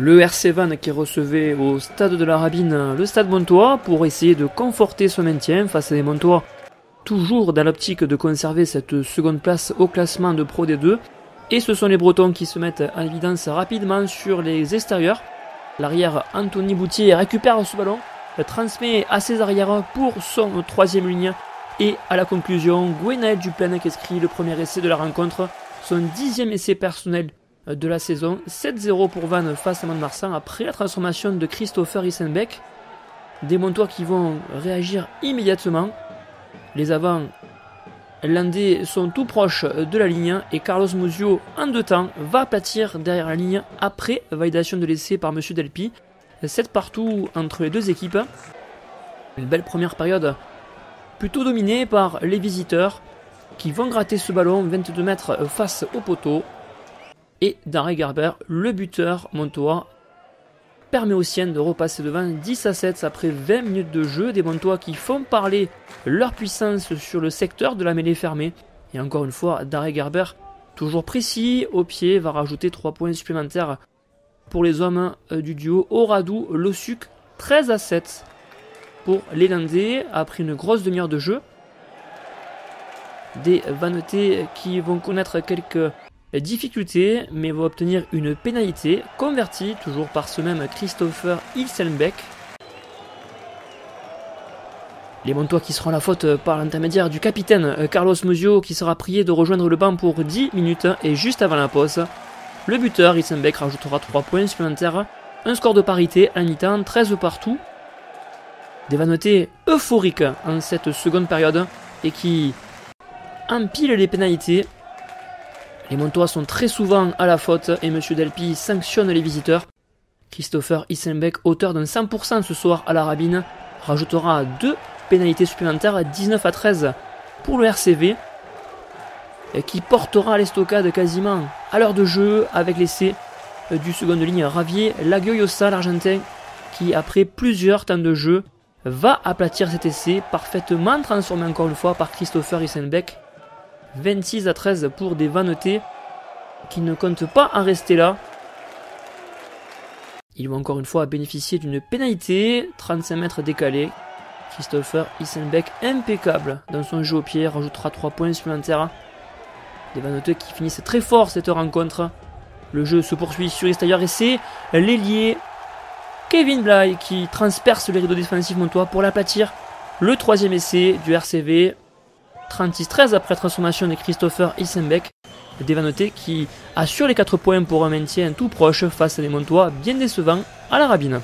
Le RC Vannes qui recevait au stade de la Rabine le stade Montois pour essayer de conforter son maintien face à des Montois toujours dans l'optique de conserver cette seconde place au classement de Pro D2. Et ce sont les Bretons qui se mettent en évidence rapidement sur les extérieurs. L'arrière Anthony Boutier récupère ce ballon, le transmet à ses arrières pour son troisième ligne. Et à la conclusion, Gwenaël Duplain qui inscrit le premier essai de la rencontre, son 10e essai personnel de la saison. 7-0 pour Vannes face à Mont-de-Marsan après la transformation de Christopher Isenbeck. Des Montois qui vont réagir immédiatement. Les avants landais sont tout proches de la ligne et Carlos Muzio en deux temps va aplatir derrière la ligne après validation de l'essai par M. Delpy. 7 partout entre les deux équipes. Une belle première période plutôt dominée par les visiteurs qui vont gratter ce ballon 22 mètres face au poteau. Et Daré Garber, le buteur montois, permet aux siens de repasser devant 10-7 après 20 minutes de jeu. Des Montois qui font parler leur puissance sur le secteur de la mêlée fermée. Et encore une fois, Daré Garber, toujours précis au pied, va rajouter 3 points supplémentaires pour les hommes du duo Oradou-Lossuc. 13-7 pour les Landais après une grosse demi-heure de jeu. Des Vannetais qui vont connaître quelques difficultés, mais vont obtenir une pénalité convertie toujours par ce même Christopher Ilsenbeck. Les Montois qui seront à la faute par l'intermédiaire du capitaine Carlos Muzio qui sera prié de rejoindre le banc pour 10 minutes et juste avant la pause, le buteur Ilsenbeck rajoutera 3 points supplémentaires, un score de parité à mi-temps, 13 partout. Des Vannetais euphoriques en cette seconde période et qui empilent les pénalités. Les Montois sont très souvent à la faute et M. Delpy sanctionne les visiteurs. Christopher Isenbeck, auteur d'un 100% ce soir à la Rabine, rajoutera 2 pénalités supplémentaires, 19-13 pour le RCV, qui portera l'estocade quasiment à l'heure de jeu avec l'essai du seconde ligne Javier Laguiosa, l'Argentin, qui après plusieurs temps de jeu va aplatir cet essai, parfaitement transformé encore une fois par Christopher Isenbeck. 26-13 pour des Vannetais qui ne comptent pas en rester là. Ils vont encore une fois bénéficier d'une pénalité, 35 mètres décalé. Christopher Isenbeck, impeccable dans son jeu au pied, rajoutera 3 points supplémentaires. Des Vannetais qui finissent très fort cette rencontre. Le jeu se poursuit sur l'extérieur et c'est l'ailier Kevin Bly qui transperce les rideaux défensifs montois pour l'aplatir. Le troisième essai du RCV. 36-13 après transformation de Christopher Isenbeck. Des Vannetais qui assurent les 4 points pour un maintien tout proche face à des Montois bien décevants à la Rabine.